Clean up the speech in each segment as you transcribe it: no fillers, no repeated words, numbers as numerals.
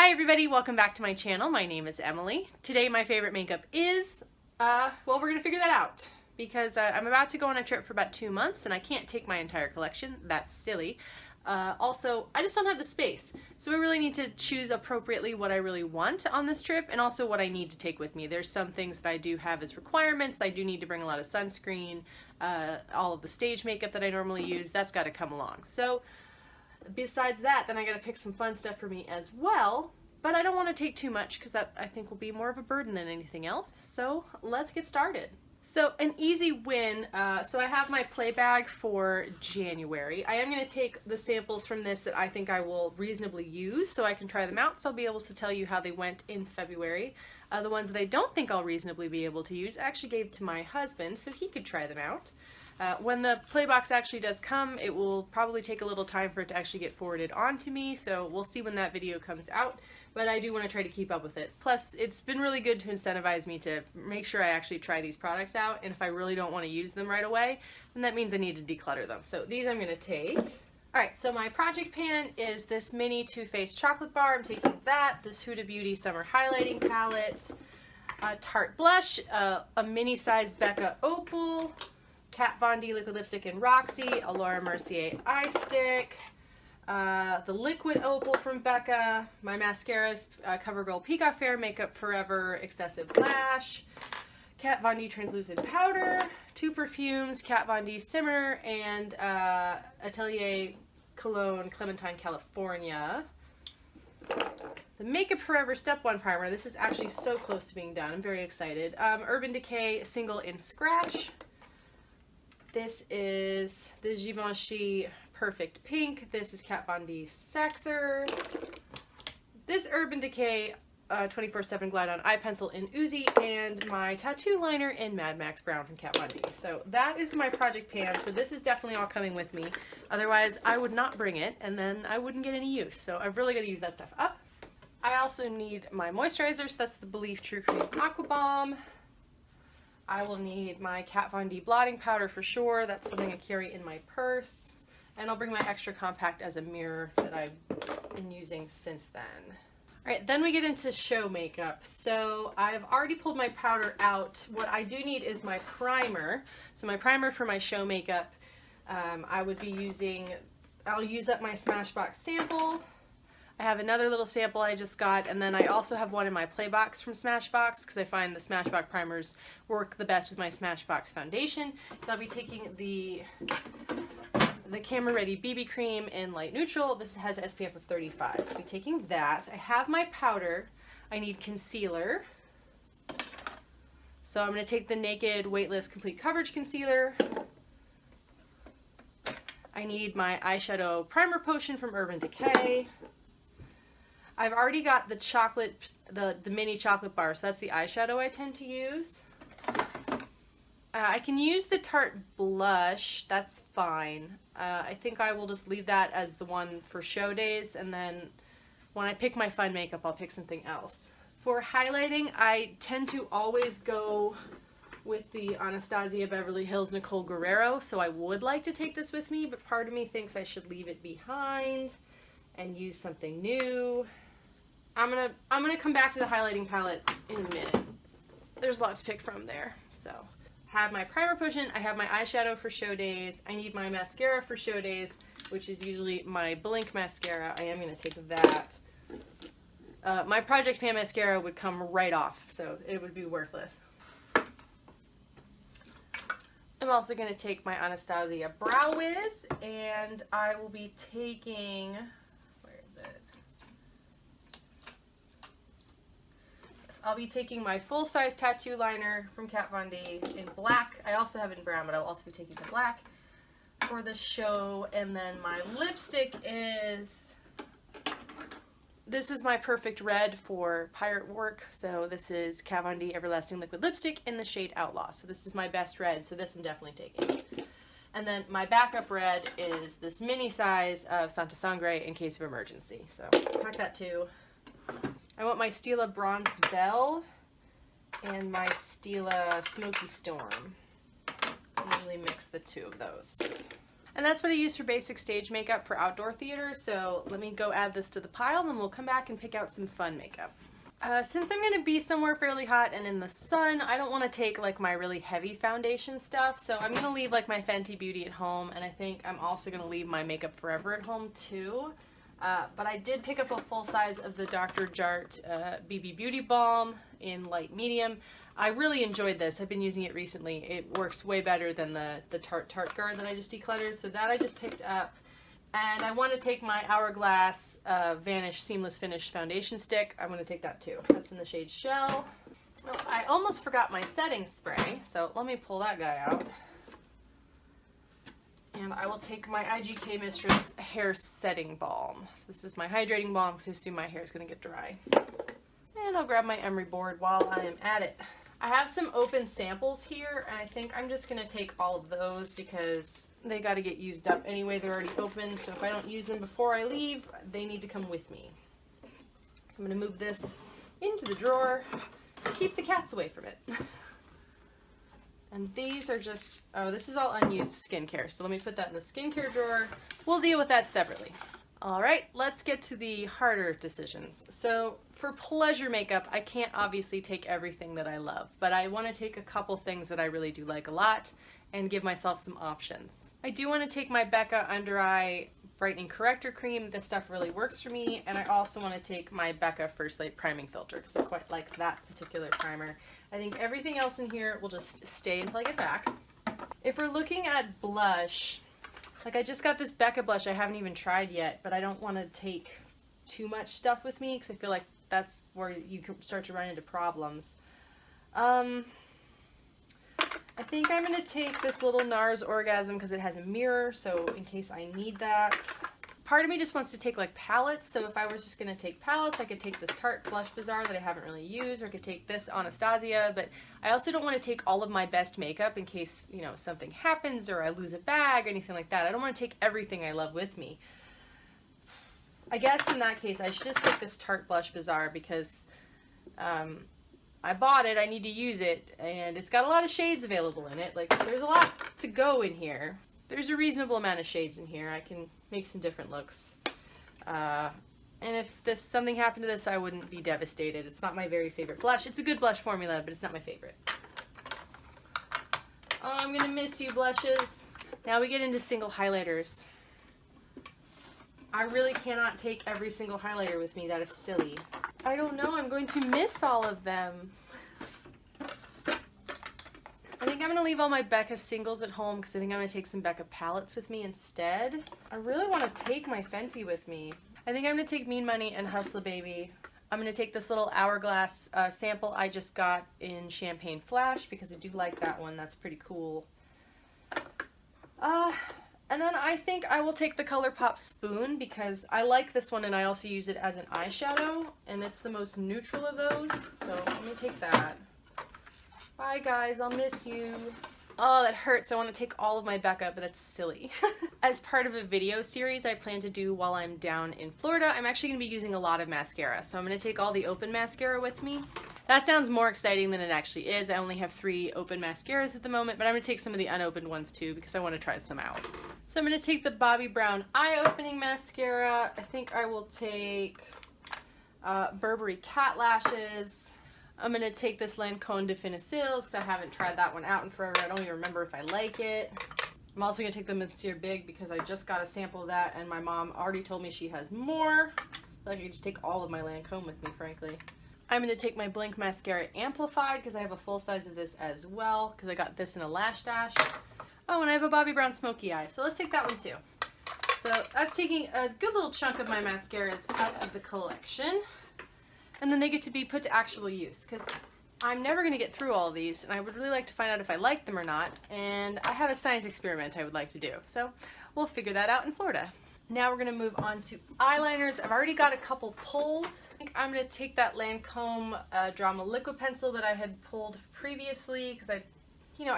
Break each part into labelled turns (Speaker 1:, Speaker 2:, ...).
Speaker 1: Hi everybody, welcome back to my channel. My name is Emily. Today my favorite makeup is, well, we're gonna figure that out because I'm about to go on a trip for about 2 months and I can't take my entire collection. That's silly. Also, I just don't have the space. So I really need to choose appropriately what I really want on this trip and also what I need to take with me. There's some things that I do have as requirements. I do need to bring a lot of sunscreen, all of the stage makeup that I normally use, that's gotta come along. So besides that, then I gotta pick some fun stuff for me as well, but I don't want to take too much because that I think will be more of a burden than anything else. So let's get started. So an easy win, so I have my play bag for January. I am going to take the samples from this that I think I will reasonably use so I can try them out, so I'll be able to tell you how they went in February. The ones that I don't think I'll reasonably be able to use I actually gave to my husband so he could try them out. When the play box actually does come, it will probably take a little time for it to actually get forwarded onto me, so we'll see when that video comes out, but I do want to try to keep up with it. Plus, it's been really good to incentivize me to make sure I actually try these products out, and if I really don't want to use them right away, then that means I need to declutter them. So these I'm going to take. Alright, so my project pan is this mini Too Faced chocolate bar. I'm taking that, this Huda Beauty Summer Highlighting Palette, a Tarte blush, a mini-size Becca Opal, Kat Von D liquid lipstick in Roxy, a Laura Mercier eye stick, the liquid opal from Becca, my mascaras, CoverGirl Peak Off Fair, Makeup Forever Excessive Lash, Kat Von D translucent powder, 2 perfumes, Kat Von D Simmer, and Atelier Cologne Clementine California. The Makeup Forever Step 1 primer. This is actually so close to being done. I'm very excited. Urban Decay Single in Scratch. This is the Givenchy Perfect Pink. This is Kat Von D Sexer. This Urban Decay 24/7 Glide On Eye Pencil in Uzi, and my tattoo liner in Mad Max Brown from Kat Von D. So that is my project pan. So this is definitely all coming with me. Otherwise, I would not bring it, and then I wouldn't get any use. So I've really got to use that stuff up. I also need my moisturizer. So that's the Belif True Cream Aqua Balm. I will need my Kat Von D blotting powder for sure. That's something I carry in my purse. And I'll bring my extra compact as a mirror that I've been using since then. Alright, then we get into show makeup. So I've already pulled my powder out. What I do need is my primer. So my primer for my show makeup, I would be using, I'll use up my Smashbox sample. I have another little sample I just got, and then I also have one in my play box from Smashbox because I find the Smashbox primers work the best with my Smashbox foundation. So I'll be taking the Camera Ready BB Cream in light neutral. This has an SPF of 35. So I'll be taking that. I have my powder. I need concealer. So I'm going to take the Naked Weightless Complete Coverage Concealer. I need my eyeshadow primer potion from Urban Decay. I've already got the chocolate, the mini chocolate bar, so that's the eyeshadow I tend to use. I can use the Tarte blush, that's fine. I think I will just leave that as the one for show days, and then when I pick my fun makeup, I'll pick something else. For highlighting, I tend to always go with the Anastasia Beverly Hills Nicole Guerrero, so I would like to take this with me, but part of me thinks I should leave it behind and use something new. I'm gonna come back to the highlighting palette in a minute. There's lots to pick from there. So, have my primer potion, I have my eyeshadow for show days, I need my mascara for show days, which is usually my Blink mascara. I am gonna take that. My Project Pan mascara would come right off, so it would be worthless. I'm also gonna take my Anastasia Brow Wiz, and I will be taking, I'll be taking my full-size tattoo liner from Kat Von D in black. I also have it in brown, but I'll also be taking the black for the show. And then my lipstick is, this is my Perfect Red for pirate work. So this is Kat Von D Everlasting Liquid Lipstick in the shade Outlaw. So this is my best red, so this I'm definitely taking. And then my backup red is this mini size of Santa Sangre in case of emergency. So pack that too. I want my Stila Bronzed Belle and my Stila Smoky Storm. I usually mix the two of those. And that's what I use for basic stage makeup for outdoor theater, so let me go add this to the pile and we'll come back and pick out some fun makeup. Since I'm going to be somewhere fairly hot and in the sun, I don't want to take like my really heavy foundation stuff, so I'm going to leave like my Fenty Beauty at home, and I think I'm also going to leave my Makeup Forever at home too. But I did pick up a full size of the Dr. Jart BB Beauty Balm in light medium. I really enjoyed this. I've been using it recently. It works way better than the Tarte Guard that I just decluttered, so that I just picked up. And I want to take my Hourglass Vanish Seamless Finish Foundation Stick. I'm going to take that too. That's in the shade Shell. Oh, I almost forgot my setting spray, so let me pull that guy out. And I will take my IGK Mistress Hair Setting Balm. So this is my hydrating balm because I assume my hair is going to get dry. And I'll grab my emery board while I am at it. I have some open samples here, and I think I'm just going to take all of those because they got to get used up anyway. They're already open, so if I don't use them before I leave, they need to come with me. So I'm going to move this into the drawer, keep the cats away from it. And these are just, oh, this is all unused skincare, so let me put that in the skincare drawer. We'll deal with that separately. All right, let's get to the harder decisions. So for pleasure makeup, I can't obviously take everything that I love, but I want to take a couple things that I really do like a lot and give myself some options. I do want to take my Becca Under Eye Brightening Corrector Cream. This stuff really works for me, and I also want to take my Becca First Light Priming Filter because I quite like that particular primer. I think everything else in here will just stay until I get back. If we're looking at blush, like I just got this Becca blush I haven't even tried yet, but I don't want to take too much stuff with me because I feel like that's where you can start to run into problems. I think I'm going to take this little NARS Orgasm because it has a mirror, so in case I need that. Part of me just wants to take like palettes, so if I was just going to take palettes, I could take this Tarte Blush Bazaar that I haven't really used, or I could take this Anastasia, but I also don't want to take all of my best makeup in case, you know, something happens or I lose a bag or anything like that. I don't want to take everything I love with me. I guess in that case, I should just take this Tarte Blush Bazaar because I bought it, I need to use it, and it's got a lot of shades available in it. Like, there's a lot to go in here. There's a reasonable amount of shades in here. I can make some different looks. And if something happened to this, I wouldn't be devastated. It's not my very favorite blush. It's a good blush formula, but it's not my favorite. Oh, I'm gonna miss you, blushes. Now we get into single highlighters. I really cannot take every single highlighter with me. That is silly. I don't know. I'm going to miss all of them. I think I'm going to leave all my Becca singles at home because I think I'm going to take some Becca palettes with me instead. I really want to take my Fenty with me. I think I'm going to take Mean Money and Hustla Baby. I'm going to take this little Hourglass sample I just got in Champagne Flash because I do like that one. That's pretty cool. And then I think I will take the ColourPop Spoon because I like this one and I also use it as an eyeshadow and it's the most neutral of those. So let me take that. Bye guys, I'll miss you. Oh, that hurts. I want to take all of my Becca, but that's silly. As part of a video series I plan to do while I'm down in Florida, I'm actually going to be using a lot of mascara. So I'm going to take all the open mascara with me. That sounds more exciting than it actually is. I only have 3 open mascaras at the moment, but I'm going to take some of the unopened ones too because I want to try some out. So I'm going to take the Bobbi Brown Eye Opening Mascara. I think I will take Burberry Cat Lashes. I'm going to take this Lancôme de Finicils because I haven't tried that one out in forever. I don't even remember if I like it. I'm also going to take the Monsieur Big because I just got a sample of that and my mom already told me she has more. I feel like I could just take all of my Lancôme with me, frankly. I'm going to take my Blink Mascara Amplified because I have a full size of this as well because I got this in a Lash Dash. Oh, and I have a Bobbi Brown Smoky Eye, so let's take that one too. So that's taking a good little chunk of my mascaras out of the collection. And then they get to be put to actual use because I'm never going to get through all of these and I would really like to find out if I like them or not. And I have a science experiment I would like to do. So we'll figure that out in Florida. Now we're going to move on to eyeliners. I've already got a couple pulled. I think I'm going to take that Lancôme Drama Liquid Pencil that I had pulled previously because I'd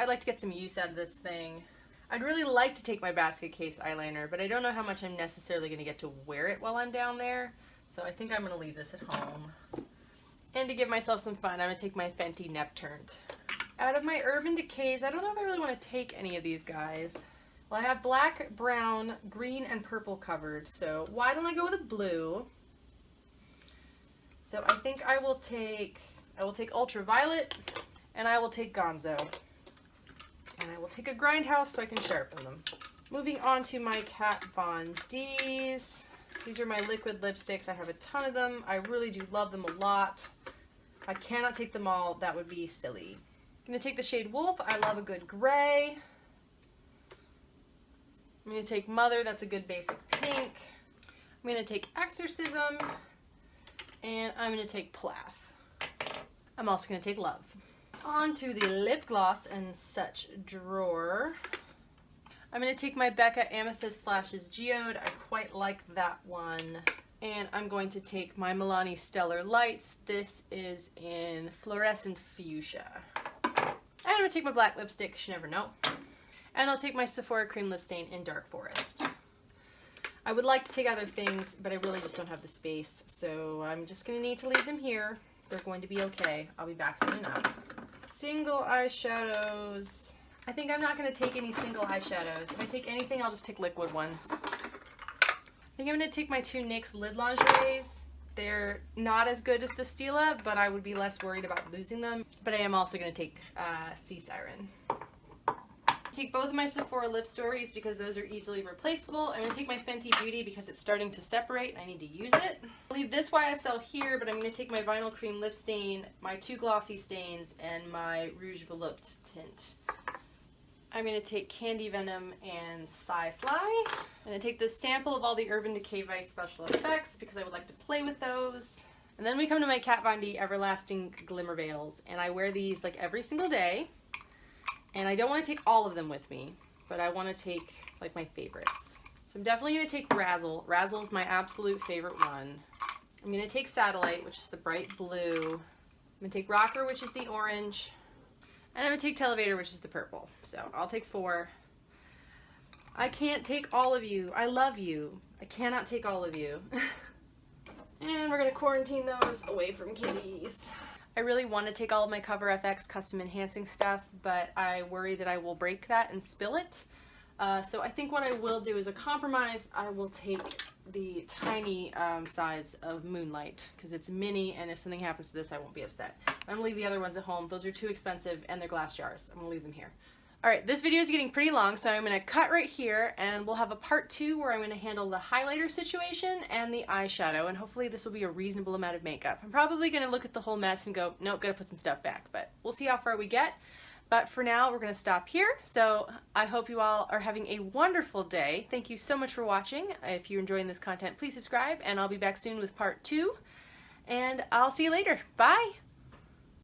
Speaker 1: like to get some use out of this thing. I'd really like to take my basket case eyeliner, but I don't know how much I'm necessarily going to get to wear it while I'm down there. So I think I'm going to leave this at home. And to give myself some fun, I'm going to take my Fenty Nep Turned. Out of my Urban Decays, I don't know if I really want to take any of these guys. Well, I have black, brown, green, and purple covered, so why don't I go with a blue? So I think I will take ultraviolet, and I will take Gonzo. And I will take a grindhouse so I can sharpen them. Moving on to my Kat Von D's. These are my liquid lipsticks. I have a ton of them. I really do love them a lot. I cannot take them all. That would be silly. I'm going to take the shade Wolf. I love a good gray. I'm going to take Mother. That's a good basic pink. I'm going to take Exorcism. And I'm going to take Plath. I'm also going to take Love. On to the lip gloss and such drawer. I'm going to take my Becca Amethyst Flashes Geode. I quite like that one. And I'm going to take my Milani Stellar Lights. This is in Fluorescent Fuchsia. And I'm going to take my black lipstick, you never know. And I'll take my Sephora Cream Lip Stain in Dark Forest. I would like to take other things, but I really just don't have the space. So I'm just going to need to leave them here. They're going to be okay. I'll be back soon enough. Single eyeshadows. I think I'm not going to take any single eyeshadows. If I take anything, I'll just take liquid ones. I think I'm going to take my two NYX lid lingeries. They're not as good as the Stila, but I would be less worried about losing them. But I am also going to take Sea Siren. Take both of my Sephora Lip Stories because those are easily replaceable. I'm going to take my Fenty Beauty because it's starting to separate. I need to use it. I'll leave this YSL here, but I'm going to take my Vinyl Cream Lip Stain, my two glossy stains, and my Rouge Volupte tint. I'm going to take Candy Venom and Sci-Fly. I'm going to take this sample of all the Urban Decay Vice special effects because I would like to play with those. And then we come to my Kat Von D Everlasting Glimmer Veils, and I wear these like every single day. And I don't want to take all of them with me, but I want to take like my favorites. So I'm definitely going to take Razzle. Razzle is my absolute favorite one. I'm going to take Satellite, which is the bright blue. I'm going to take Rocker, which is the orange. And I'm going to take Televator, which is the purple. So I'll take 4. I can't take all of you. I love you. I cannot take all of you. And we're going to quarantine those away from kitties. I really want to take all of my Cover FX custom enhancing stuff, but I worry that I will break that and spill it. So I think what I will do as a compromise, I will take the tiny size of Moonlight because it's mini, and if something happens to this, I won't be upset. I'm going to leave the other ones at home. Those are too expensive, and they're glass jars. I'm going to leave them here. Alright, this video is getting pretty long, so I'm going to cut right here, and we'll have a part 2 where I'm going to handle the highlighter situation and the eyeshadow, and hopefully this will be a reasonable amount of makeup. I'm probably going to look at the whole mess and go, nope, gotta put some stuff back, but we'll see how far we get. But for now, we're going to stop here, so I hope you all are having a wonderful day. Thank you so much for watching. If you're enjoying this content, please subscribe, and I'll be back soon with part 2, and I'll see you later. Bye!